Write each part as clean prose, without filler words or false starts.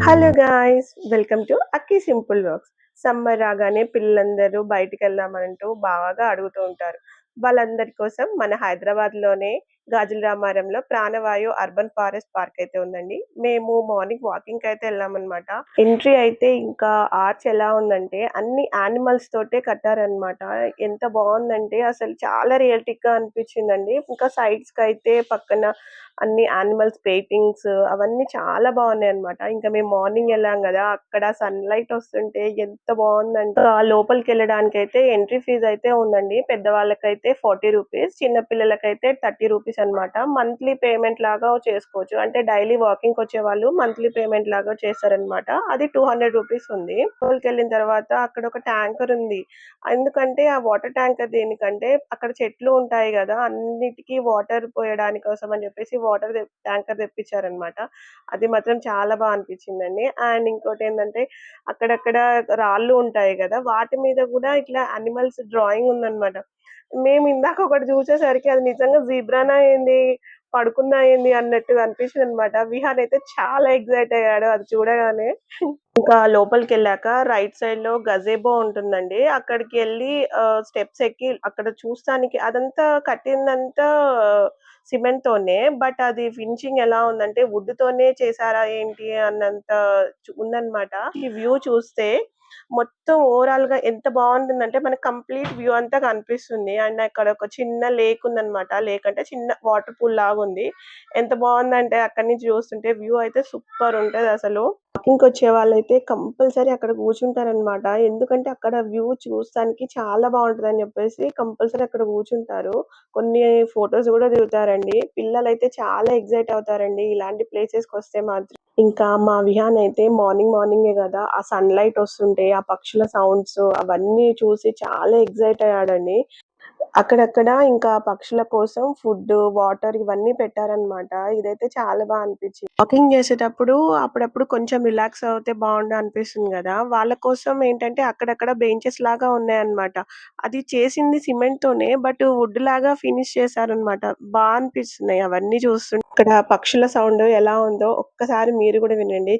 Hello guys! Welcome to అక్కీ simple vlogs. Summer రాగానే పిల్లలందరూ బయటికెళ్దామంటూ బాగా అడుగుతూ ఉంటారు. వాళ్ళందరి కోసం మన హైదరాబాద్‌లోనే గాజుల రామారంలో ప్రాణవాయు అర్బన్ ఫారెస్ట్ పార్క్ అయితే ఉందండి. మేము మార్నింగ్ వాకింగ్‌కైతే ఎళ్ళామనమాట. ఎంట్రీ అయితే ఇంకా ఆర్చ్ ఎలా ఉందంటే అన్ని యానిమల్స్ తోటే కట్టారనమాట. ఎంత బావుందంటే అసలు చాలా రియలిస్టిక్‌గా అనిపించిందండి. ఇంకా సైడ్స్‌కైతే పక్కన అన్ని యానిమల్స్ పెయింటింగ్స్ అవన్నీ చాలా బాగున్నాయన్నమాట. ఇంకా మేము మార్నింగ్ ఎళ్ళాం గదా! అక్కడ సన్‌లైట్ వస్తుంటే ఎంత బావుందంటే లోపలికెళ్ళడానికైతే ఎంట్రీ ఫీజ్ అయితే ఉందండి. పెద్దవాళ్ళకైతే 40 రూపీస్, చిన్న పిల్లలకైతే 30 రూపీస్ అన్నమాట. మంత్లీ పేమెంట్ లాగా చేసుకోవచ్చు. అంటే డైలీ వాకింగ్‌కొచ్చేవాళ్ళు మంత్లీ పేమెంట్ లాగా చేస్తారన్నమాట. అది 200 రూపీస్ ఉంది. లోపలికెళ్ళిన తర్వాత అక్కడ ఒక ట్యాంకర్ ఉంది. ఎందుకంటే ఆ వాటర్ ట్యాంకర్ దేనికంటే అక్కడ చెట్లు ఉంటాయి గదా! అన్నిటికి వాటర్ పోయడానికి కోసం అని జెప్పేసి వాటర్ ట్యాంకర్ తెప్పించారనమాట. అది మాత్రం చాలా అనిపించిందండి. అండ్ ఇంకోటేంటంటే అక్కడక్కడ రాళ్ళు ఉంటాయి గదా! వాటి మీద గూడా ఇట్లా యానిమల్స్ డ్రాయింగ్ ఉందనమాట. మేము ఇందాక ఒకటి చూసేసరికి అది నిజంగా జీబ్రానా ఏంది? పడుకుందా ఏంది? అన్నట్టుగా అనిపించిందనమాట. విహాన్ అయితే చాలా ఎక్సైట్ అయ్యాడు అది చూడగానే. ఇంకా లోపలికెళ్ళాక రైట్ సైడ్‌లో గజేబో ఉంటుందండి. అక్కడికెళ్ళి స్టెప్స్ ఎక్కి అక్కడ చూస్తానికి అదంతా కట్టిందంతా సిమెంట్‌తోనే. బట్ అది ఫినిషింగ్ ఎలా ఉందంటే వుడ్‌తోనే చేసారా ఏంటి అన్నంత ఉందన్నమాట. ఈ వ్యూ చూస్తే మొత్తం ఓవరాల్‌గా ఎంత బావుంటుందంటే మనకు కంప్లీట్ వ్యూ అంతా కనిపిస్తుంది. అండ్ అక్కడ ఒక చిన్న లేక్ ఉందన్నమాట. లేక్ అంటే చిన్న వాటర్ పూల్ లాగుంది. ఎంత బావుందంటే అక్కడి నుంచి చూస్తుంటే వ్యూ అయితే సూపర్ ఉంటదసలు. వాకింగ్‌కొచ్చే వాళ్ళైతే కంపల్సరీ అక్కడ కూర్చుంటారనమాట. ఎందుకంటే అక్కడ వ్యూ చూస్తానికి చాలా బావుంటదని జెప్పేసి కంపల్సరీ అక్కడ కూర్చుంటారు. కొన్ని ఫోటోస్ గూడా దిగుతారండి. పిల్లలైతే చాలా ఎక్సైట్ అవుతారండి ఇలాంటి ప్లేసెస్‌కొస్తే మాత్రం. ఇంకా మా విహాన్ అయితే మార్నింగే గదా! ఆ సన్‌లైట్ వస్తుంటే, ఆ పక్షుల సౌండ్స్ అవన్నీ చూసి చాలా ఎక్సైట్ అయ్యాడండి. అక్కడక్కడ ఇంకా పక్షుల కోసం ఫుడ్డు, వాటర్ ఇవన్నీ పెట్టారనమాట. ఇదైతే చాలా అనిపించింది. వాకింగ్ చేసేటప్పుడు అప్పుడప్పుడు కొంచెం రిలాక్స్ అవుతే బావుండు అనిపిస్తుంది గదా! వాళ్ళ కోసం ఏంటంటే అక్కడక్కడ బెంచెస్ లాగా ఉన్నాయన్నమాట. అది చేసింది సిమెంట్‌తోనే బట్ వుడ్ లాగా ఫినిష్ చేశారనమాట. అనిపిస్తున్నాయి అవన్నీ చూస్తుంటే. ఇక్కడ పక్షుల సౌండ్ ఎలా ఉందో ఒక్కసారి మీరు గూడా వినండి.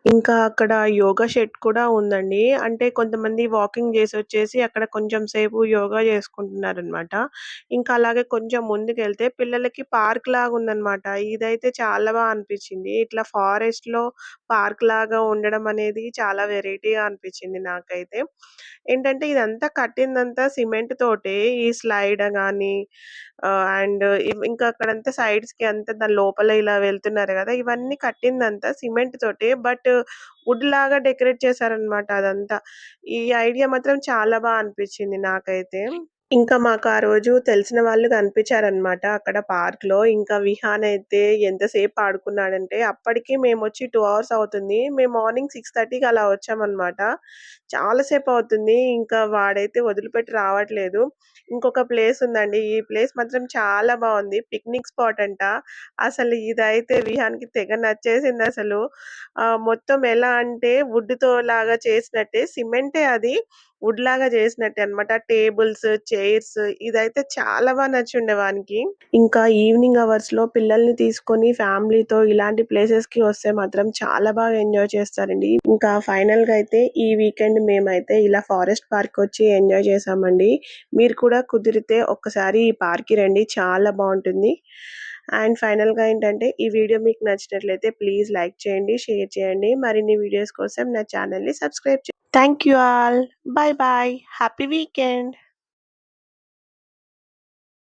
ఇంకా అక్కడ యోగా షెడ్ కూడా ఉందండి. అంటే కొంతమంది వాకింగ్ జేసొచ్చేసి అక్కడ కొంచెం సేపు యోగా జేసుకుంటున్నారనమాట. ఇంకా అలాగే కొంచెం ముందుకెళ్తే పిల్లలకి పార్క్ లాగుందనమాట. ఇదైతే చాలా అనిపిచ్చింది. ఇట్లా ఫారెస్ట్‌లో పార్క్ లాగా ఉండడం అనేది చాలా వెరైటీగా అనిపిచ్చింది నాకైతే. ఏంటంటే ఇదంతా కట్టిందంతా సిమెంట్ తోటే. ఈ స్లైడ్ గాని అండ్ ఇంకా అక్కడంతా సైడ్స్‌కి అంతా దాని లోపల ఇలా వెళ్తున్నారు గదా! ఇవన్నీ కట్టిందంతా సిమెంట్ తోటే. బట్ వుడ్ లాగా డెకరేట్ చేశారనమాట అదంతా. ఈ ఐడియా మాత్రం చాలా అనిపిచ్చింది నాకైతే. ఇంకా మాకు ఆ రోజు తెలిసిన వాళ్ళు కనిపించారనమాట అక్కడ పార్క్‌లో. ఇంకా విహాన్ అయితే ఎంతసేపు ఆడుకున్నాడంటే అప్పటికి మేమొచ్చి 2 అవర్స్ అవుతుంది. మేము మార్నింగ్ 6:30కి అలా వచ్చామనమాట. చాలా సేపవుతుంది. ఇంకా వాడైతే వదిలిపెట్టి రావట్లేదు. ఇంకొక ప్లేస్ ఉందండి. ఈ ప్లేస్ మాత్రం చాలా బావుంది. పిక్నిక్ స్పాట్ అంట. అసలు ఇదైతే విహాన్‌కి తెగ నచ్చేసిందసలు. మొత్తం ఎలా అంటే వుడ్‌తో లాగా చేసినట్టే సిమెంటే అది. వుడ్ లాగా చేసినట్టే అన్నమాట. టేబుల్స్, చైర్స్ ఇదైతే చాలా నచ్చుండే వానికి. ఇంకా ఈవినింగ్ అవర్స్‌లో పిల్లల్ని తీసుకొని ఫ్యామిలీతో ఇలాంటి ప్లేసెస్‌కి వస్తే మాత్రం చాలా ఎంజాయ్ చేస్తారండి. ఇంకా ఫైనల్‌గా అయితే ఈ వీకెండ్ మేమైతే ఇలా ఫారెస్ట్ పార్క్‌కొచ్చి ఎంజాయ్ చేశామండి. మీరు కూడా కుదిరితే ఒక్కసారి ఈ పార్క్‌కి రండి. చాలా బావుంటుంది. అండ్ ఫైనల్‌గా ఏంటంటే ఈ వీడియో మీకు నచ్చినట్లయితే ప్లీజ్ లైక్ చేయండి, షేర్ చేయండి. మరిన్ని వీడియోస్ కోసం నా ఛానెల్‌ని subscribe thank you all. Bye. Happy weekend.